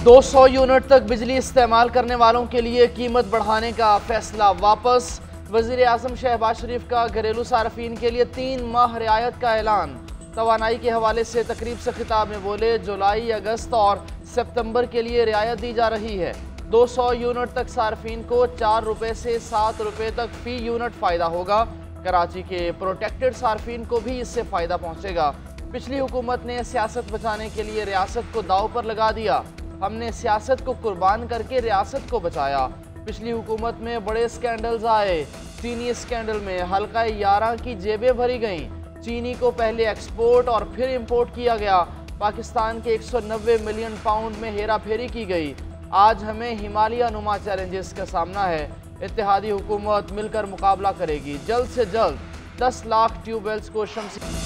200 unit तक बिजली इस्तेमाल करने वालों के लिए कीमत बढ़ाने का फैसला वापस। वज़ीर आज़म शहबाज शरीफ का घरेलू सार्फिन के लिए 3 माह रियायत का ऐलान। तवानाई के हवाले से तकरीब से खिताब में बोले, जुलाई, अगस्त और सितंबर के लिए रियायत दी जा रही है। 200 यूनिट तक सार्फिन को 4 रुपये से 7 रुपये तक फ़ी यूनिट फ़ायदा होगा। कराची के प्रोटेक्टेड सार्फिन को भी इससे फ़ायदा पहुँचेगा। पिछली हुकूमत ने सियासत बचाने के लिए रियासत को दाव पर लगा दिया। हमने सियासत को कुर्बान करके रियासत को बचाया। पिछली हुकूमत में बड़े स्कैंडल्स आए। चीनी स्कैंडल में हल्का 11 की जेबें भरी गईं। चीनी को पहले एक्सपोर्ट और फिर इंपोर्ट किया गया। पाकिस्तान के 190 मिलियन पाउंड में हेरा फेरी की गई। आज हमें हिमालय नुमा चैलेंजेस का सामना है। इत्तेहादी हुकूमत मिलकर मुकाबला करेगी। जल्द से जल्द 10 लाख ट्यूबवेल्स को शमसी।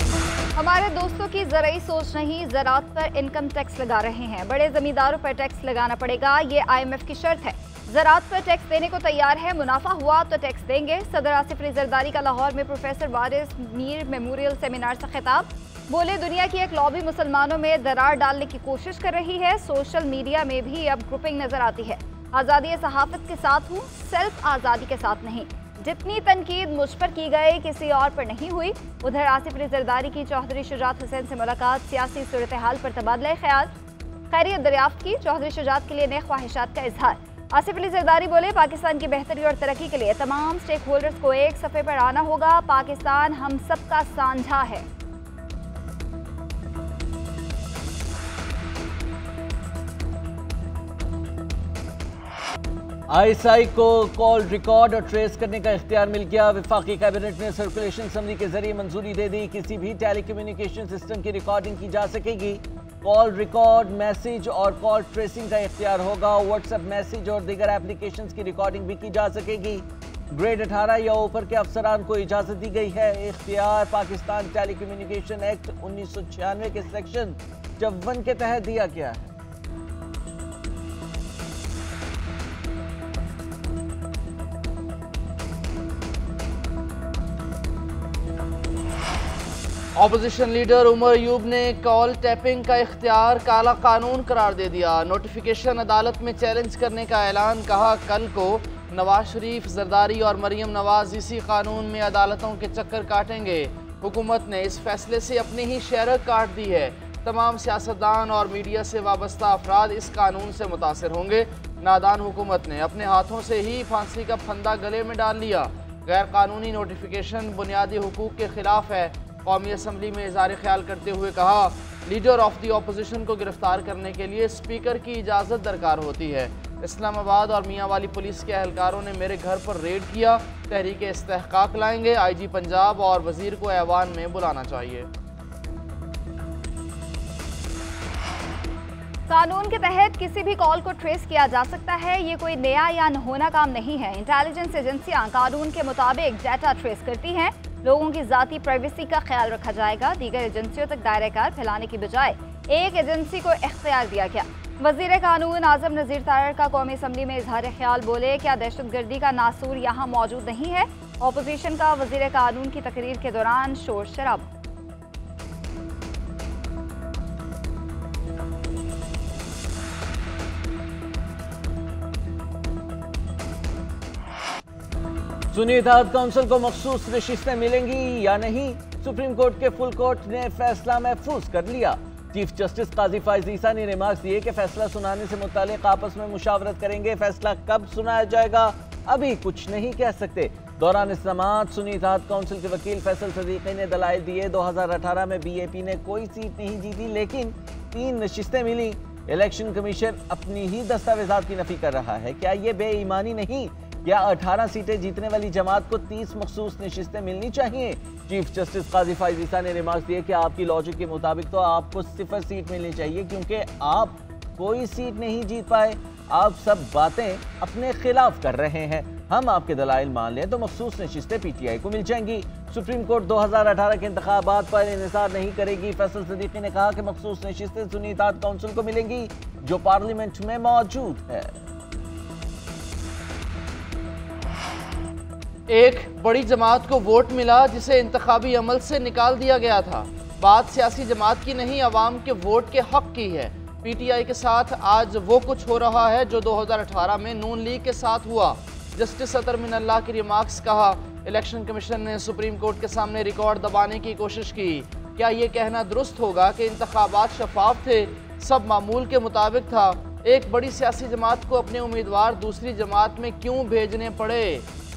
हमारे दोस्तों की ज़राई सोच नहीं, ज़राअत पर इनकम टैक्स लगा रहे हैं। बड़े ज़मींदारों पर टैक्स लगाना पड़ेगा, ये IMF की शर्त है। ज़राअत पर टैक्स देने को तैयार है, मुनाफा हुआ तो टैक्स देंगे। सदर आसिफ अली जरदारी का लाहौर में प्रोफेसर वारिस मीर मेमोरियल सेमिनार से खिताब। बोले, दुनिया की एक लॉबी मुसलमानों में दरार डालने की कोशिश कर रही है। सोशल मीडिया में भी अब ग्रुपिंग नजर आती है। आज़ादी सहाफ़त के साथ हूँ, सेल्फ आज़ादी के साथ नहीं। जितनी तनकीद मुझ पर की गई किसी और पर नहीं हुई। उधर आसिफ अली जरदारी की चौधरी शुजात हुसैन से मुलाकात, सियासी सूरत हाल पर तबादला ख्याल, खैरियत दरियाफ्त की। चौधरी शुजात के लिए नए ख्वाहिशात का इजहार। आसिफ अली जरदारी बोले, पाकिस्तान की बेहतरी और तरक्की के लिए तमाम स्टेक होल्डर्स को एक सफ़े पर आना होगा। पाकिस्तान हम सबका साझा है। ISI को कॉल रिकॉर्ड और ट्रेस करने का इख्तियार मिल गया। वफाकी कैबिनेट ने सर्कुलेशन असम्बली के जरिए मंजूरी दे दी। किसी भी टेलीकम्युनिकेशन सिस्टम की रिकॉर्डिंग की जा सकेगी। कॉल रिकॉर्ड, मैसेज और कॉल ट्रेसिंग का इख्तियार होगा। व्हाट्सएप मैसेज और दीगर एप्लीकेशंस की रिकॉर्डिंग भी की जा सकेगी। ग्रेड 18 या ऊपर के अफसरान को इजाज़त दी गई है। इख्तियार पाकिस्तान टेलीकम्युनिकेशन एक्ट 1996 के सेक्शन 54 के तहत दिया गया है। ऑपोजिशन लीडर उमर अयूब ने कॉल टैपिंग का इख्तियार काला कानून करार दे दिया। नोटिफिकेशन अदालत में चैलेंज करने का ऐलान। कहा, कल को नवाज शरीफ, जरदारी और मरियम नवाज इसी कानून में अदालतों के चक्कर काटेंगे। हुकूमत ने इस फैसले से अपनी ही शरह काट दी है। तमाम सियासतदान और मीडिया से वाबस्ता अफराद इस कानून से मुतासर होंगे। नादान हुकूमत ने अपने हाथों से ही फांसी का फंदा गले में डाल लिया। गैर कानूनी नोटिफिकेशन बुनियादी हुकूक के खिलाफ है। कौमी असम्बली में इज़हार ख्याल करते हुए कहा, लीडर ऑफ दी अपोजिशन को गिरफ्तार करने के लिए स्पीकर की इजाज़त दरकार होती है। इस्लामाबाद और मियाँ वाली पुलिस के एहलकारों ने मेरे घर पर रेड किया। तहरीक इस्तेहकाक लाएंगे। IG पंजाब और वजीर को ऐवान में बुलाना चाहिए। कानून के तहत किसी भी कॉल को ट्रेस किया जा सकता है। ये कोई नया या अनहोना काम नहीं है। इंटेलिजेंस एजेंसियां कानून के मुताबिक डाटा ट्रेस करती हैं। लोगों की जाती प्राइवेसी का ख्याल रखा जाएगा। दीगर एजेंसियों तक दायरा कार फैलाने की बजाय एक एजेंसी को इख्तियार दिया गया। वजीर कानून आजम नज़ीर तारड़ का कौमी असम्बली में इजहार ख्याल। बोले, क्या दहशतगर्दी का नासूर यहाँ मौजूद नहीं है? अपोजिशन का वजीर कानून की तकरीर के दौरान शोर शराब। सुन्नी इत्तेहाद काउंसिल को मखसूस नशिस्तें मिलेंगी या नहीं? सुप्रीम कोर्ट के फुल कोर्ट ने फैसला महफूज कर लिया। चीफ जस्टिस काजी फाइज ईसा ने रिमार्क्स दिए कि फैसला सुनाने से मुतालिक आपस में मुशावरत करेंगे। फैसला कब सुनाया जाएगा अभी कुछ नहीं कह सकते। दौरान समाअत सुन्नी इत्तेहाद काउंसिल के वकील फैसल सदीकी ने दलाइल दिए। 2018 में BAP ने कोई सीट नहीं जीती, लेकिन 3 नशिस्तें मिली। इलेक्शन कमीशन अपनी ही दस्तावेजात की नफी कर रहा है। क्या ये बेईमानी नहीं? क्या 18 सीटें जीतने वाली जमात को 30 मखसूस नशिस्तें मिलनी चाहिए? चीफ जस्टिस काजी फाइज ईसा ने रिमार्क्स दिए कि आपकी लॉजिक के मुताबिक तो आपको 0 सीट मिलनी चाहिए, क्योंकि आप कोई सीट नहीं जीत पाए। आप सब बातें अपने खिलाफ कर रहे हैं। हम आपके दलाइल मान लें तो मखसूस नशिस्तें PTI को मिल जाएंगी। सुप्रीम कोर्ट 2018 के इंतखाबात पर इंतजार नहीं करेगी। फैसल सदीकी ने कहा कि मखसूस नशिस्तें सुन्नी इत्तेहाद काउंसिल को मिलेंगी जो पार्लियामेंट में मौजूद है। एक बड़ी जमात को वोट मिला जिसे इंतखाबी अमल से निकाल दिया गया था। बात सियासी जमात की नहीं, अवाम के वोट के हक की है। पीटीआई के साथ आज वो कुछ हो रहा है जो 2018 में नून लीग के साथ हुआ। जस्टिस अतर मिनल्लाह की रिमार्क्स। कहा, इलेक्शन कमीशन ने सुप्रीम कोर्ट के सामने रिकॉर्ड दबाने की कोशिश की। क्या ये कहना दुरुस्त होगा कि इंतखाबात शफाफ थे, सब मामूल के मुताबिक था? एक बड़ी सियासी जमात को अपने उम्मीदवार दूसरी जमात में क्यों भेजने पड़े?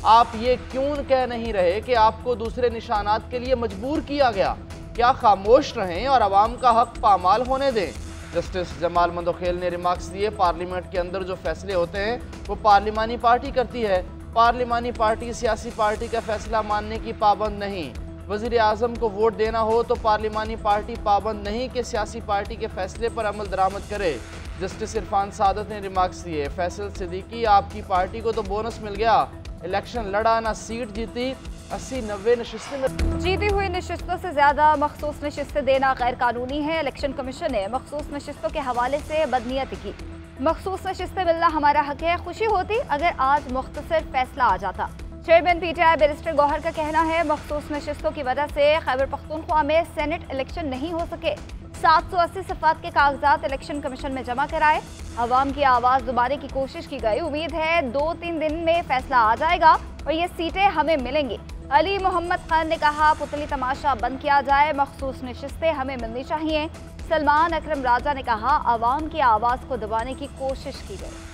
आप ये क्यों कह नहीं रहे कि आपको दूसरे निशानात के लिए मजबूर किया गया? क्या खामोश रहें और अवाम का हक पामाल होने दें? जस्टिस जमाल मंदोखेल ने रिमार्क्स दिए। पार्लियामेंट के अंदर जो फैसले होते हैं वो पार्लिमानी पार्टी करती है। पार्लिमानी पार्टी सियासी पार्टी का फैसला मानने की पाबंद नहीं। वज़ीर आज़म को वोट देना हो तो पार्लिमानी पार्टी पाबंद नहीं कि सियासी पार्टी के फैसले पर अमल दरामद करे। जस्टिस इरफान सादत ने रिमार्क्स दिए। फैसल सिद्दीकी, आपकी पार्टी को तो बोनस मिल गया, इलेक्शन लड़ा ना सीट जीती, 80-90 नशिस्तें में जीती हुई नशिस्तों से ज्यादा मखसूस नशिस्तें देना गैर कानूनी है। इलेक्शन कमीशन ने मखसूस नशिस्तों के हवाले से बदनीयती की। मखसूस नशिस्तें मिलना हमारा हक है। खुशी होती अगर आज मुख्तसर फैसला आ जाता। चेयरमैन पीटीआई बैरिस्टर गौहर का कहना है, मखसूस नशिस्तों की वजह से खैबर पख्तूनख्वा में सेनेट इलेक्शन नहीं हो सके। 780 सफ़ात के कागजात इलेक्शन कमीशन में जमा कराए। अवाम की आवाज़ दबाने की कोशिश की गई। उम्मीद है 2-3 दिन में फैसला आ जाएगा और ये सीटें हमें मिलेंगी। अली मोहम्मद खान ने कहा, पुतली तमाशा बंद किया जाए, मखसूस नशिस्तें हमें मिलनी चाहिए। सलमान अकरम राजा ने कहा, अवाम की आवाज़ को दबाने की कोशिश की गई।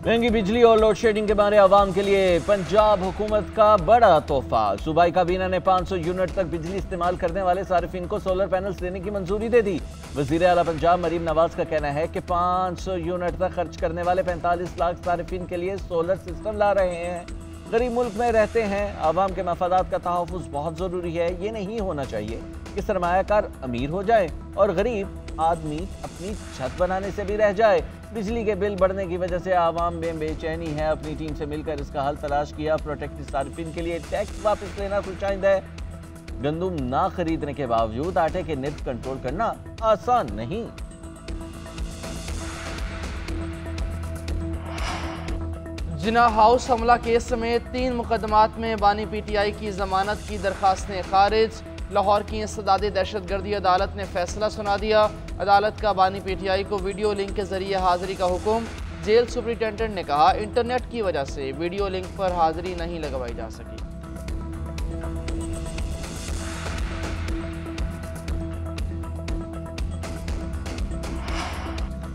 महंगी बिजली और लोड शेडिंग के मारे आवाम के लिए पंजाब हुकूमत का बड़ा तोहफा। सूबाई काबीना ने 500 यूनिट तक बिजली इस्तेमाल करने वाले सारिफिन को सोलर पैनल्स देने की मंजूरी दे दी। वजीर आला पंजाब मरीम नवाज का कहना है कि 500 यूनिट तक खर्च करने वाले 45 लाख सारिफिन के लिए सोलर सिस्टम ला रहे हैं। गरीब मुल्क में रहते हैं, आवाम के मफादात का तहफ़्फ़ुज़ बहुत ज़रूरी है। ये नहीं होना चाहिए कि सरमायाकार अमीर हो जाए और गरीब आदमी अपनी छत बनाने से भी रह जाए। बिजली के बिल बढ़ने की वजह से आवाम में बेचैनी है। अपनी टीम से मिलकर इसका हल तलाश किया। प्रोटेक्टेड सारिफिन के लिए टैक्स वापस लेना खुशाइंद है। गंदम ना खरीदने के बावजूद आटे के निर्ख कंट्रोल करना आसान नहीं। जिना हाउस हमला केस समेत 3 मुकदमात में बानी पीटीआई की जमानत की दरखास्तें खारिज। लाहौर की इंसदादी दहशतगर्दी अदालत ने फैसला सुना दिया। अदालत का बानी पीटीआई को वीडियो लिंक के जरिए हाजिरी का हुक्म। जेल सुपरिटेंडेंट ने कहा, इंटरनेट की वजह से वीडियो लिंक पर हाजिरी नहीं लगवाई जा सकी।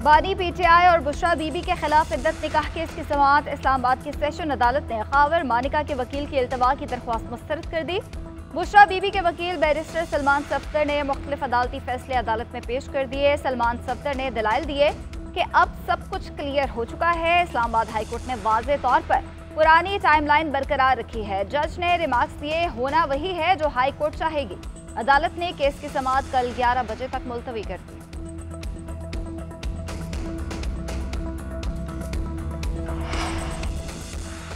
बानी पीटीआई और बुशरा बीबी के खिलाफ इद्दत निकाह केस की समाअत इस्लामाबाद की सेशन अदालत ने खावर मानिका के वकील की इल्तवा की दरख्वास्त मुस्तरद कर दी। बुशरा बीबी के वकील बैरिस्टर सलमान सफ्तर ने मुख्तलिफ अदालती फैसले अदालत में पेश कर दिए। सलमान सफ्तर ने दलाइल दिए कि अब सब कुछ क्लियर हो चुका है। इस्लामाबाद हाईकोर्ट ने वाज़े तौर पर पुरानी टाइमलाइन बरकरार रखी है। जज ने रिमार्क्स दिए, होना वही है जो हाई कोर्ट चाहेगी। अदालत ने केस की समाअत कल 11 बजे तक मुलतवी कर दी।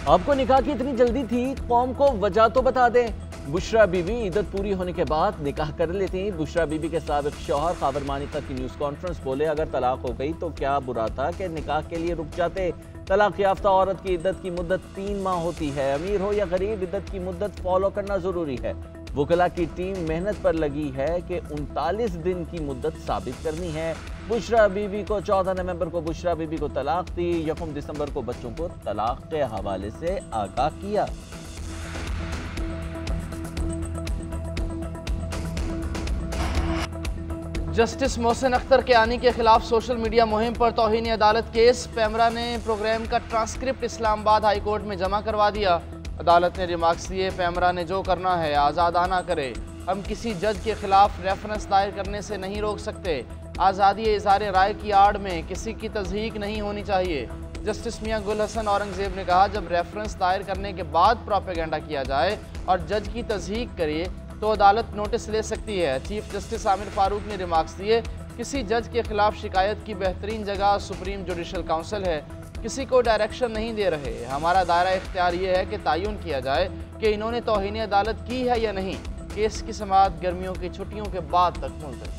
आपको निकाह की इतनी जल्दी थी, कौम को वजह तो बता दें। बुशरा बीबी इद्दत पूरी होने के बाद निकाह कर लेती। बुशरा बीबी के साबिक शौहर खावर मानिका की न्यूज़ कॉन्फ्रेंस बोले, अगर तलाक हो गई तो क्या बुरा था कि निकाह के लिए रुक जाते। तलाक याफ्ता औरत की इद्दत की मुद्दत 3 माह होती है। अमीर हो या गरीब, इद्दत की मुद्दत फॉलो करना जरूरी है। वकला की टीम मेहनत पर लगी है कि 39 दिन की मुद्दत साबित करनी है। बुशरा बीबी को 14 नवंबर को बुशरा बीबी को तलाक दी। 1 दिसंबर को बच्चों को तलाक के हवाले से आगाह किया। जस्टिस मोहसिन अख्तर के आनी के खिलाफ सोशल मीडिया मुहिम पर तौहीन अदालत केस। पैमरा ने प्रोग्राम का ट्रांसक्रिप्ट इस्लामाबाद हाई कोर्ट में जमा करवा दिया। अदालत ने रिमार्क्स दिए, पैमरा ने जो करना है आज़ादाना करे। हम किसी जज के खिलाफ रेफरेंस दायर करने से नहीं रोक सकते। आज़ादी इज़हार राय की आड़ में किसी की तज़हीक नहीं होनी चाहिए। जस्टिस मियां गुल हसन औरंगजेब ने कहा, जब रेफरेंस दायर करने के बाद प्रोपेगेंडा किया जाए और जज की तज़हीक करे तो अदालत नोटिस ले सकती है। चीफ जस्टिस आमिर फारूक ने रिमार्क्स दिए, किसी जज के खिलाफ शिकायत की बेहतरीन जगह सुप्रीम जुडिशल काउंसिल है। किसी को डायरेक्शन नहीं दे रहे। हमारा दायरा इख्तियार ये है कि तयन किया जाए कि इन्होंने तौहीन अदालत की है या नहीं। केस की समाअत गर्मियों की छुट्टियों के बाद तक मुलतवी।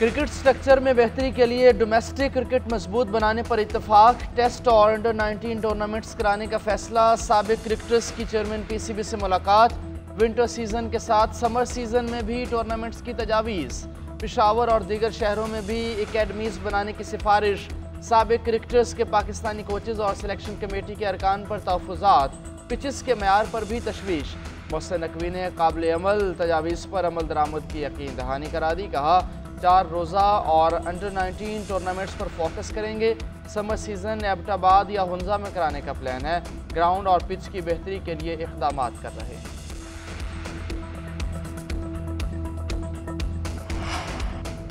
क्रिकेट स्ट्रक्चर में बेहतरी के लिए डोमेस्टिक क्रिकेट मजबूत बनाने पर इत्तेफाक। टेस्ट और अंडर 19 टूर्नामेंट्स कराने का फैसला। साबिक क्रिकेटर्स की चेयरमैन पीसीबी से मुलाकात। विंटर सीजन के साथ समर सीजन में भी टूर्नामेंट्स की तजावीज़। पेशावर और दीगर शहरों में भी एकेडमीज बनाने की सिफारिश। साबिक क्रिकेटर्स के पाकिस्तानी कोचेज और सिलेक्शन कमेटी के अरकान पर तहफ़्फ़ुज़ात। पिचेस के मयार पर भी तशवीश। मोहसिन नकवी ने काबिल अमल तजावीज़ पर अमल दरामद की यकीन दहानी करा दी। कहा 4 रोज़ा और अंडर 19 टूर्नामेंट्स पर फोकस करेंगे। समर सीजन एबटाबाद या हुंजा में कराने का प्लान है। ग्राउंड और पिच की बेहतरी के लिए इक़दाम कर रहे हैं।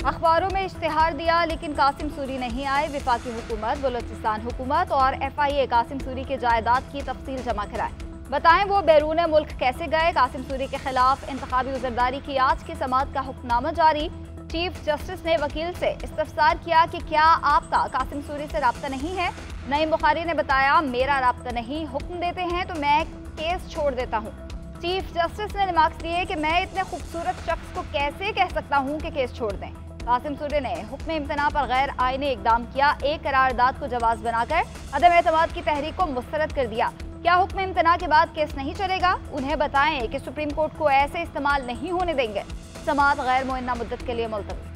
अखबारों में इश्तिहार दिया लेकिन कासिम सूरी नहीं आए। विफाकी हुकूमत, बलोचिस्तान हुकूमत और FIA कासिम सूरी के जायदाद की तफसील जमा कराए। बताएं वो बैरून मुल्क कैसे गए। कासिम सूरी के खिलाफ इंतखाबी उज़रदारी की आज की समाअत का हुक्मनामा जारी। चीफ जस्टिस ने वकील से इस्तफसार किया कि क्या आपका कासिम सूरी से राब्ता नहीं है। नईम बुखारी ने बताया मेरा राब्ता नहीं, हुक्म देते हैं तो मैं केस छोड़ देता हूँ। चीफ जस्टिस ने रिमार्क्स दिए कि मैं इतने खूबसूरत शख्स को कैसे कह सकता हूँ कि केस छोड़ दें। कासिम सूरी ने हुक्म इम्तना पर गैर आईनी इकदाम किया। एक करारदाद को जवाज बनाकर अदम एतमाद की तहरीक को मुस्तरद कर दिया। क्या हुक्म इम्तना के बाद केस नहीं चलेगा? उन्हें बताएं कि सुप्रीम कोर्ट को ऐसे इस्तेमाल नहीं होने देंगे। समाअत गैर मुअन्ना मुद्दत के लिए मुलतवी।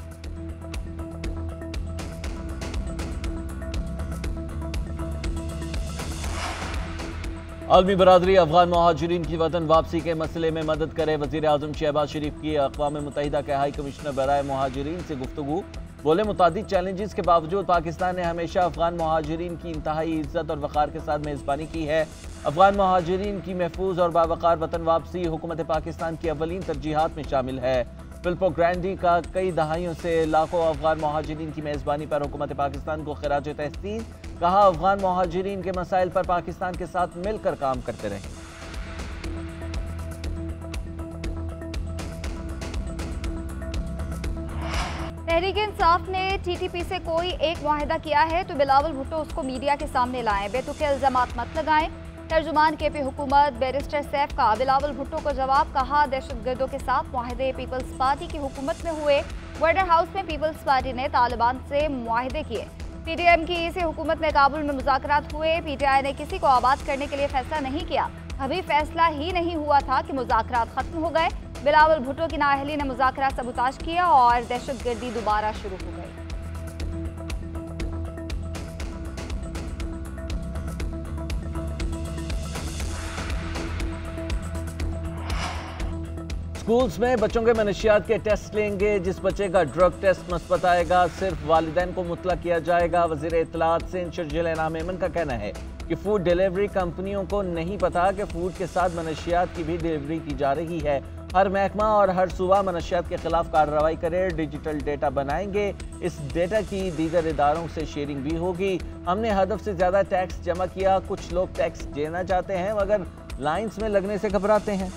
आलमी बरादरी अफगान महाजिरीन की वतन वापसी के मसले में मदद करे। वज़ीर आज़म शहबाज शरीफ की अक़वाम मुत्तहिदा के हाई कमिश्नर बराए महाजिरीन से गुफ्तगू। बोले मुतादिद चैलेंजेस के बावजूद पाकिस्तान ने हमेशा अफगान महाजिरीन की इंतहाई इज्जत और वक़ार के साथ मेज़बानी की है। अफगान महाजिरीन की महफूज और बावक़ार वतन वापसी हुकूमत पाकिस्तान की अवलीन तरजीहात में शामिल है। फिलिपो ग्रैंडी का कई दहाइयों से लाखों अफगान महाजिरीन की मेज़बानी पर हुकूमत पाकिस्तान को खिराज तहसीन। कहा अफगान महाजिरीन के मसाइल पर पाकिस्तान के साथ मिलकर काम करते रहें। तहरीक इंसाफ ने TTP से कोई एक मुआहिदा किया है तो बिलावल भुट्टो उसको मीडिया के सामने लाएं। बेतुके इल्जामात मत लगाएं। तर्जुमान KP हुकूमत बैरिस्टर सैफ का बिलावल भुट्टो को जवाब। कहा दहशतगर्दों के साथ मुआहिदे पीपल्स पार्टी की हुकूमत में हुए। वाइट हाउस में पीपल्स पार्टी ने तालिबान से मुआहिदे किए। PTM की इसी हुकूमत में काबुल में मुज़ाकरात हुए। PTI ने किसी को आबाद करने के लिए फैसला नहीं किया। अभी फैसला ही नहीं हुआ था कि मुज़ाकरात खत्म हो गए। बिलावल भुट्टो की नाअहली ने मुज़ाकरात सबूताज किया और दहशतगर्दी दोबारा शुरू हो गई। स्कूल्स में बच्चों के मनशियात के टेस्ट लेंगे। जिस बच्चे का ड्रग टेस्ट मुस्बत आएगा सिर्फ वालिदैन को मुतला किया जाएगा। वज़ीर इत्तलात सिंध शर्जील इनाम मेमन का कहना है कि फूड डिलीवरी कंपनियों को नहीं पता कि फूड के साथ मनशियात की भी डिलीवरी की जा रही है। हर महकमा और हर सूबा मनशियात के खिलाफ कार्रवाई करे। डिजिटल डेटा बनाएंगे। इस डेटा की दीगर इदारों से शेयरिंग भी होगी। हमने हदफ से ज़्यादा टैक्स जमा किया। कुछ लोग टैक्स देना चाहते हैं मगर लाइन्स में लगने से घबराते हैं।